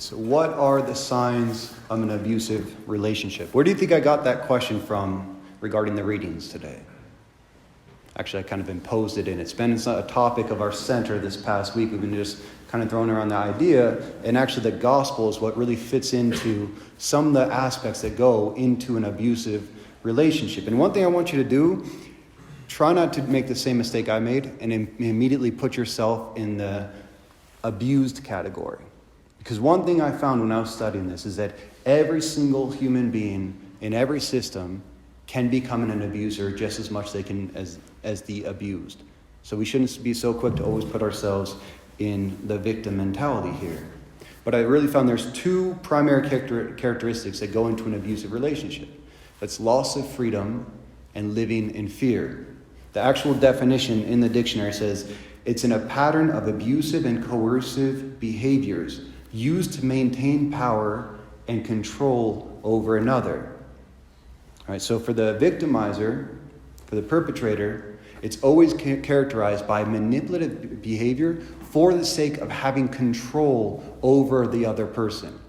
So what are the signs of an abusive relationship? Where do you think I got that question from regarding the readings today? Actually, I kind of imposed it in. It's been a topic of our center this past week. We've been just kind of throwing around the idea, and actually the gospel is what really fits into some of the aspects that go into an abusive relationship. And one thing I want you to do, try not to make the same mistake I made and immediately put yourself in the abused category. Because one thing I found when I was studying this is that every single human being in every system can become an abuser just as much as the abused. So we shouldn't be so quick to always put ourselves in the victim mentality here. But I really found there's two primary characteristics that go into an abusive relationship. That's loss of freedom and living in fear. The actual definition in the dictionary says it's in a pattern of abusive and coercive behaviors used to maintain power and control over another. All right, so for the victimizer, for the perpetrator, it's always characterized by manipulative behavior for the sake of having control over the other person.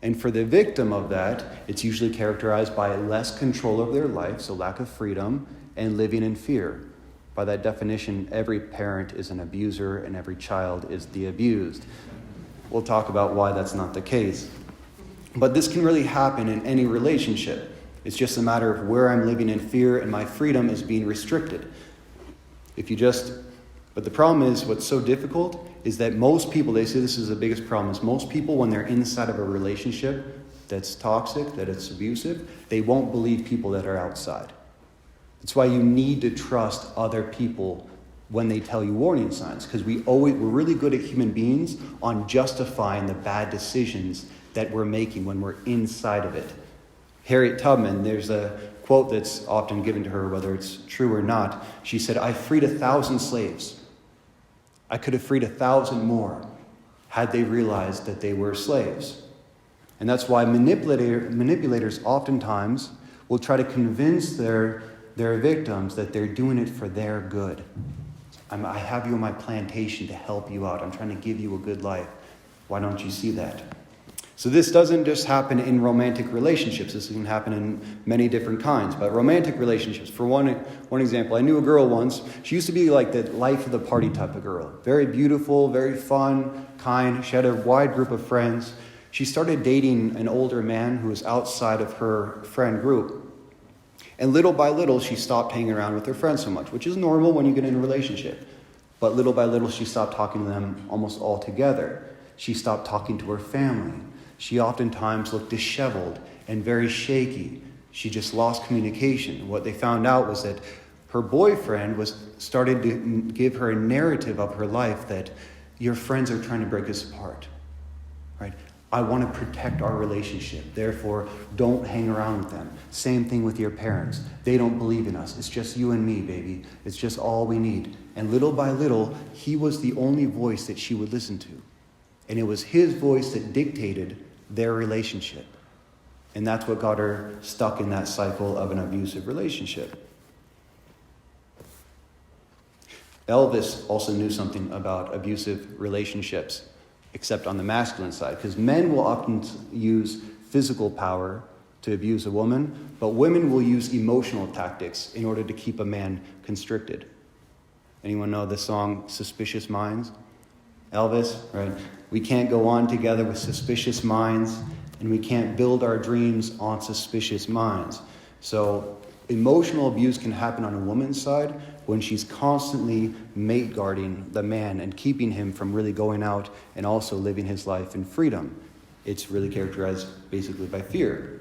And for the victim of that, it's usually characterized by less control over their life, so lack of freedom, and living in fear. By that definition, every parent is an abuser and every child is the abused. We'll talk about why that's not the case. But this can really happen in any relationship. It's just a matter of where I'm living in fear and my freedom is being restricted. But the problem is, what's so difficult is that most people, they say this is the biggest problem, is most people when they're inside of a relationship that's toxic, that it's abusive, they won't believe people that are outside. That's why you need to trust other people when they tell you warning signs, because we're really good at human beings on justifying the bad decisions that we're making when we're inside of it. Harriet Tubman, there's a quote that's often given to her, whether it's true or not. She said, "I freed 1,000 slaves. I could have freed 1,000 more had they realized that they were slaves." And that's why manipulators oftentimes will try to convince their victims that they're doing it for their good. I have you on my plantation to help you out. I'm trying to give you a good life. Why don't you see that? So this doesn't just happen in romantic relationships. This can happen in many different kinds. But romantic relationships, for one example, I knew a girl once. She used to be like the life of the party type of girl. Very beautiful, very fun, kind. She had a wide group of friends. She started dating an older man who was outside of her friend group. And little by little, she stopped hanging around with her friends so much, which is normal when you get in a relationship. But little by little, she stopped talking to them almost altogether. She stopped talking to her family. She oftentimes looked disheveled and very shaky. She just lost communication. What they found out was that her boyfriend started to give her a narrative of her life that your friends are trying to break us apart, right? I want to protect our relationship. Therefore, don't hang around with them. Same thing with your parents. They don't believe in us. It's just you and me, baby. It's just all we need. And little by little, he was the only voice that she would listen to. And it was his voice that dictated their relationship. And that's what got her stuck in that cycle of an abusive relationship. Elvis also knew something about abusive relationships, except on the masculine side, because men will often use physical power to abuse a woman, but women will use emotional tactics in order to keep a man constricted. Anyone know the song Suspicious Minds? Elvis, right? We can't go on together with suspicious minds, and we can't build our dreams on suspicious minds. So emotional abuse can happen on a woman's side when she's constantly mate guarding the man and keeping him from really going out and also living his life in freedom. It's really characterized basically by fear.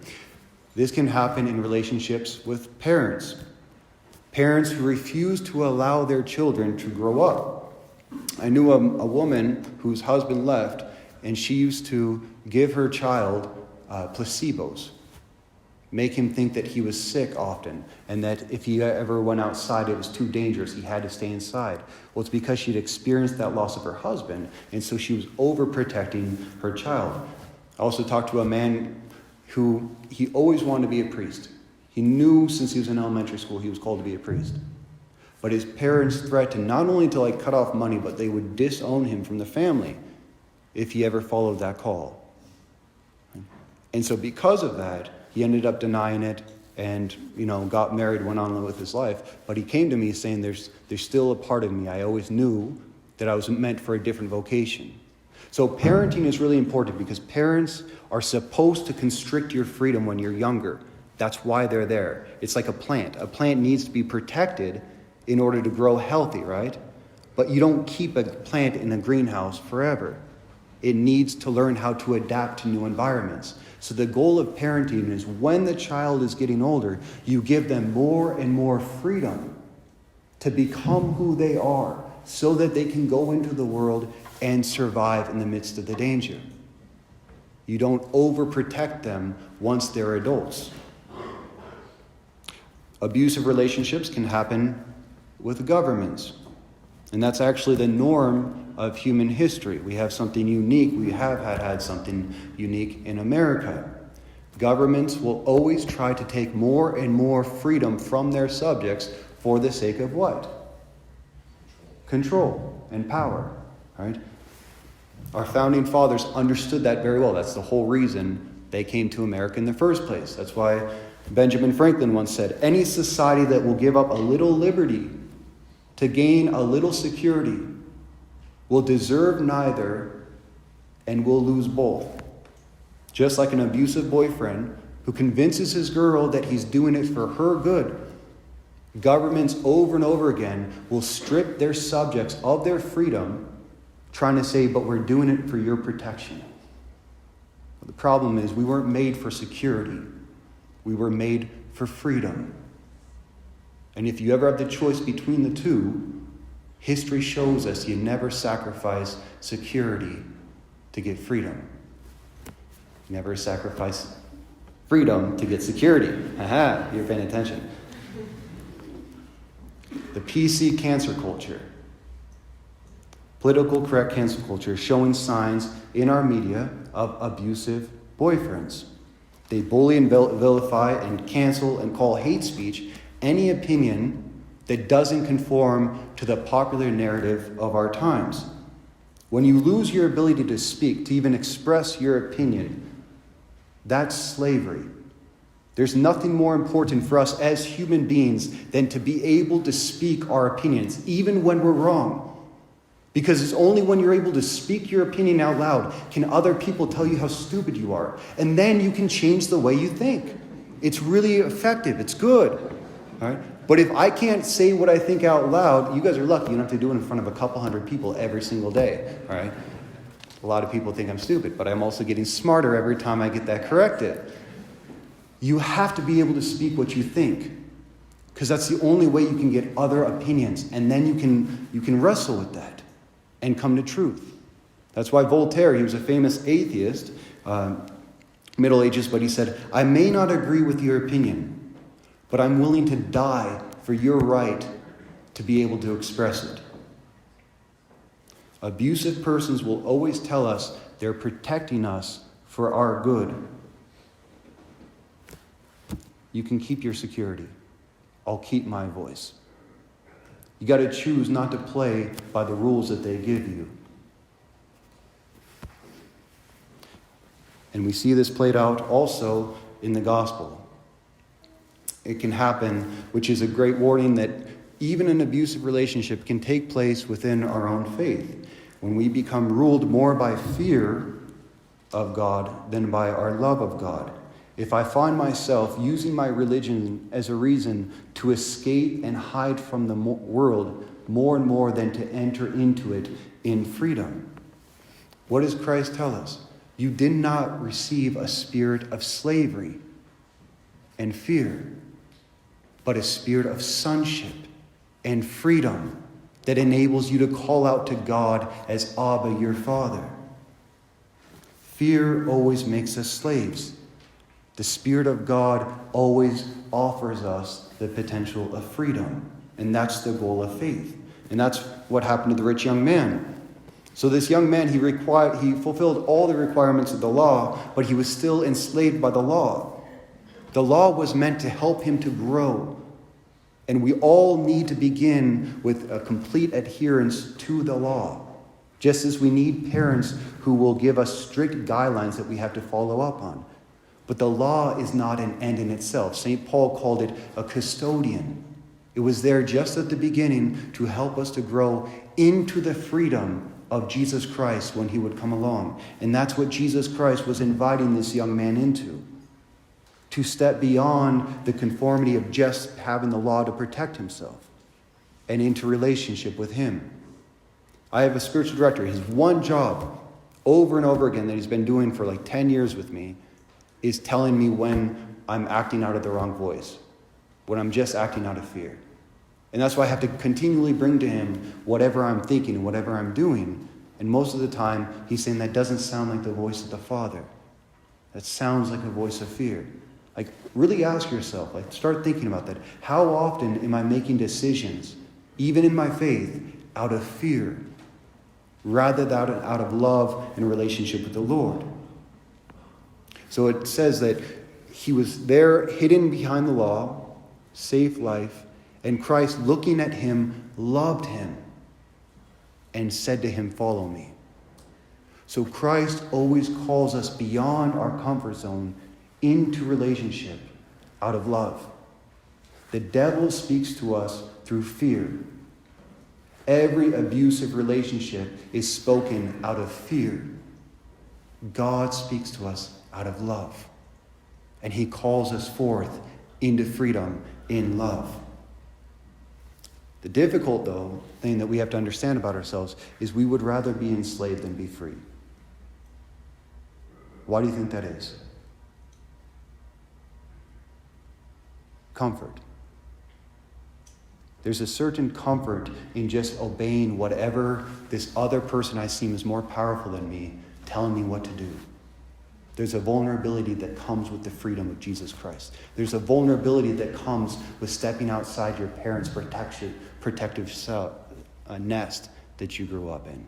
This can happen in relationships with parents. Parents who refuse to allow their children to grow up. I knew a woman whose husband left, and she used to give her child placebos, make him think that he was sick often, and that if he ever went outside, it was too dangerous. He had to stay inside. Well, it's because she'd experienced that loss of her husband, and so she was overprotecting her child. I also talked to a man who he always wanted to be a priest. He knew since he was in elementary school he was called to be a priest. But his parents threatened not only to cut off money, but they would disown him from the family if he ever followed that call. And so because of that, he ended up denying it and, got married, went on with his life. But he came to me saying, there's still a part of me. I always knew that I was meant for a different vocation. So parenting is really important because parents are supposed to constrict your freedom when you're younger. That's why they're there. It's like a plant. A plant needs to be protected in order to grow healthy, right? But you don't keep a plant in a greenhouse forever. It needs to learn how to adapt to new environments. So the goal of parenting is when the child is getting older, you give them more and more freedom to become who they are so that they can go into the world and survive in the midst of the danger. You don't overprotect them once they're adults. Abusive relationships can happen with governments. And that's actually the norm of human history. We have something unique. We have had something unique in America. Governments will always try to take more and more freedom from their subjects for the sake of what? Control and power, right? Our founding fathers understood that very well. That's the whole reason they came to America in the first place. That's why Benjamin Franklin once said, any society that will give up a little liberty to gain a little security will deserve neither and will lose both. Just like an abusive boyfriend who convinces his girl that he's doing it for her good. Governments over and over again will strip their subjects of their freedom, trying to say, but we're doing it for your protection. But the problem is we weren't made for security. We were made for freedom. And if you ever have the choice between the two, history shows us you never sacrifice security to get freedom. You never sacrifice freedom to get security. Aha, you're paying attention. The PC cancel culture, political correct cancel culture, is showing signs in our media of abusive boyfriends. They bully and vilify and cancel and call hate speech any opinion that doesn't conform to the popular narrative of our times. When you lose your ability to speak, to even express your opinion, that's slavery. There's nothing more important for us as human beings than to be able to speak our opinions, even when we're wrong. Because it's only when you're able to speak your opinion out loud can other people tell you how stupid you are. And then you can change the way you think. It's really effective. It's good. All right? But if I can't say what I think out loud, you guys are lucky. You don't have to do it in front of a couple hundred people every single day. All right? A lot of people think I'm stupid, but I'm also getting smarter every time I get that corrected. You have to be able to speak what you think, because that's the only way you can get other opinions, and then you can wrestle with that and come to truth. That's why Voltaire, he was a famous atheist, Middle Ages, but he said, I may not agree with your opinion, but I'm willing to die for your right to be able to express it. Abusive persons will always tell us they're protecting us for our good. You can keep your security. I'll keep my voice. You got to choose not to play by the rules that they give you. And we see this played out also in the gospel. It can happen, which is a great warning that even an abusive relationship can take place within our own faith, when we become ruled more by fear of God than by our love of God. If I find myself using my religion as a reason to escape and hide from the world more and more than to enter into it in freedom. What does Christ tell us? You did not receive a spirit of slavery and fear, but a spirit of sonship and freedom that enables you to call out to God as Abba, your Father. Fear always makes us slaves. The Spirit of God always offers us the potential of freedom. And that's the goal of faith. And that's what happened to the rich young man. So this young man, he fulfilled all the requirements of the law, but he was still enslaved by the law. The law was meant to help him to grow. And we all need to begin with a complete adherence to the law. Just as we need parents who will give us strict guidelines that we have to follow up on. But the law is not an end in itself. St. Paul called it a custodian. It was there just at the beginning to help us to grow into the freedom of Jesus Christ when he would come along. And that's what Jesus Christ was inviting this young man into. To step beyond the conformity of just having the law to protect himself and into relationship with him. I have a spiritual director. His one job over and over again that he's been doing for like 10 years with me is telling me when I'm acting out of the wrong voice, when I'm just acting out of fear. And that's why I have to continually bring to him whatever I'm thinking and whatever I'm doing. And most of the time, he's saying that doesn't sound like the voice of the Father. That sounds like a voice of fear. Like, really ask yourself, like, start thinking about that. How often am I making decisions, even in my faith, out of fear, rather than out of love and relationship with the Lord? So it says that he was there hidden behind the law, safe life, and Christ, looking at him, loved him and said to him, "Follow me." So Christ always calls us beyond our comfort zone into relationship out of love. The devil speaks to us through fear. Every abusive relationship is spoken out of fear. God speaks to us out of love. And he calls us forth into freedom in love. The difficult, though, thing that we have to understand about ourselves is we would rather be enslaved than be free. Why do you think that is? Comfort. There's a certain comfort in just obeying whatever this other person I seem is more powerful than me telling me what to do. There's a vulnerability that comes with the freedom of Jesus Christ. There's a vulnerability that comes with stepping outside your parents' protective nest that you grew up in.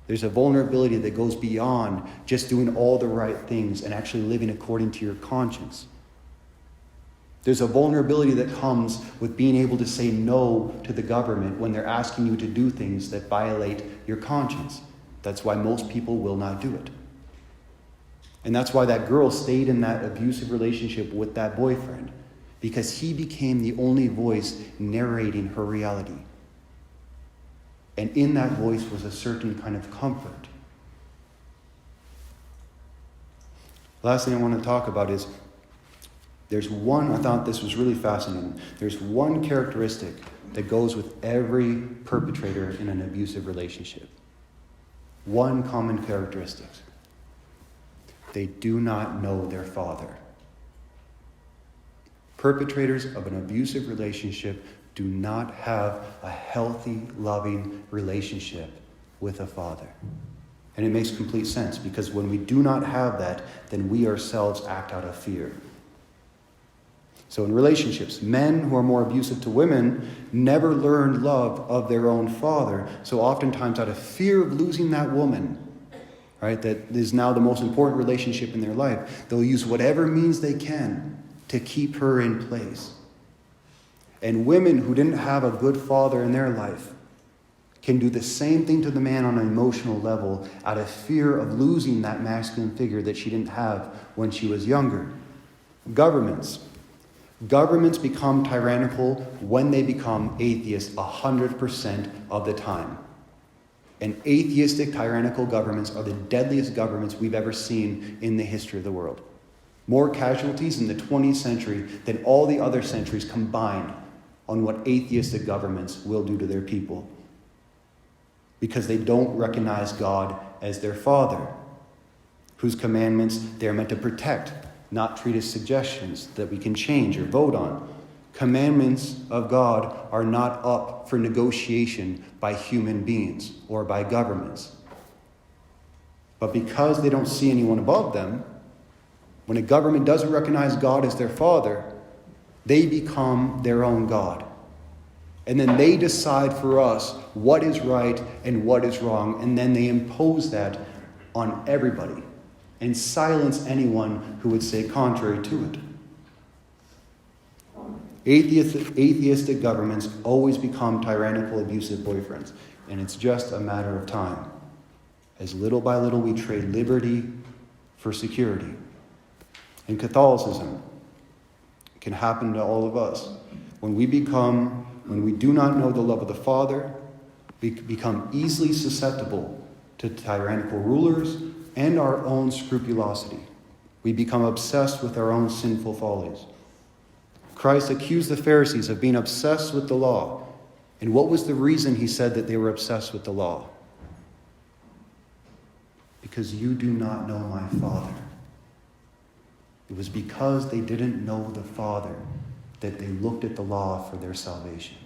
There's a vulnerability that goes beyond just doing all the right things and actually living according to your conscience. There's a vulnerability that comes with being able to say no to the government when they're asking you to do things that violate your conscience. That's why most people will not do it. And that's why that girl stayed in that abusive relationship with that boyfriend, because he became the only voice narrating her reality. And in that voice was a certain kind of comfort. Last thing I want to talk about is I thought this was really fascinating. There's one characteristic that goes with every perpetrator in an abusive relationship. One common characteristic. They do not know their father. Perpetrators of an abusive relationship do not have a healthy, loving relationship with a father. And it makes complete sense, because when we do not have that, then we ourselves act out of fear. So in relationships, men who are more abusive to women never learned love of their own father. So oftentimes out of fear of losing that woman, right, that is now the most important relationship in their life, they'll use whatever means they can to keep her in place. And women who didn't have a good father in their life can do the same thing to the man on an emotional level out of fear of losing that masculine figure that she didn't have when she was younger. Governments become tyrannical when they become atheists 100% of the time. And atheistic, tyrannical governments are the deadliest governments we've ever seen in the history of the world. More casualties in the 20th century than all the other centuries combined on what atheistic governments will do to their people. Because they don't recognize God as their Father, whose commandments they're meant to protect, not treat as suggestions that we can change or vote on. Commandments of God are not up for negotiation by human beings or by governments. But because they don't see anyone above them, when a government doesn't recognize God as their Father, they become their own God. And then they decide for us what is right and what is wrong, and then they impose that on everybody and silence anyone who would say contrary to it. Atheistic governments always become tyrannical, abusive boyfriends, and it's just a matter of time. As little by little we trade liberty for security. In Catholicism, it can happen to all of us. When we do not know the love of the Father, we become easily susceptible to tyrannical rulers and our own scrupulosity. We become obsessed with our own sinful follies. Christ accused the Pharisees of being obsessed with the law. And what was the reason he said that they were obsessed with the law? Because you do not know my Father. It was because they didn't know the Father that they looked at the law for their salvation.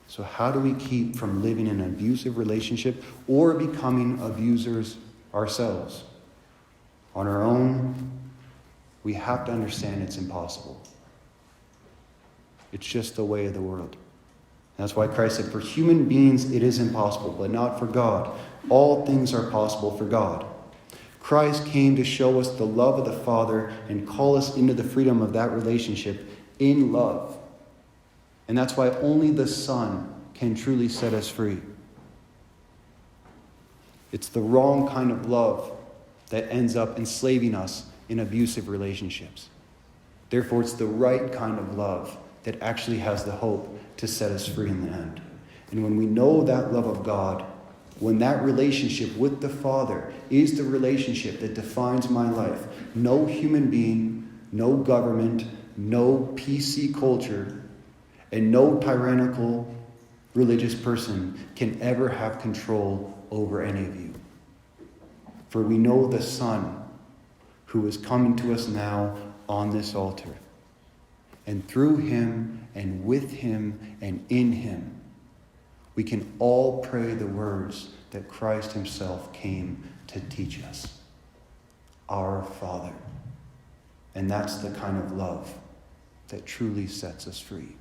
So how do we keep from living in an abusive relationship or becoming abusers ourselves? On our own, we have to understand it's impossible. It's just the way of the world. That's why Christ said, for human beings it is impossible, but not for God. All things are possible for God. Christ came to show us the love of the Father and call us into the freedom of that relationship in love. And that's why only the Son can truly set us free. It's the wrong kind of love that ends up enslaving us in abusive relationships. Therefore, it's the right kind of love that actually has the hope to set us free in the end. And when we know that love of God, when that relationship with the Father is the relationship that defines my life, no human being, no government, no PC culture, and no tyrannical religious person can ever have control over any of you. For we know the Son who is coming to us now on this altar. And through him and with him and in him, we can all pray the words that Christ himself came to teach us. Our Father. And that's the kind of love that truly sets us free.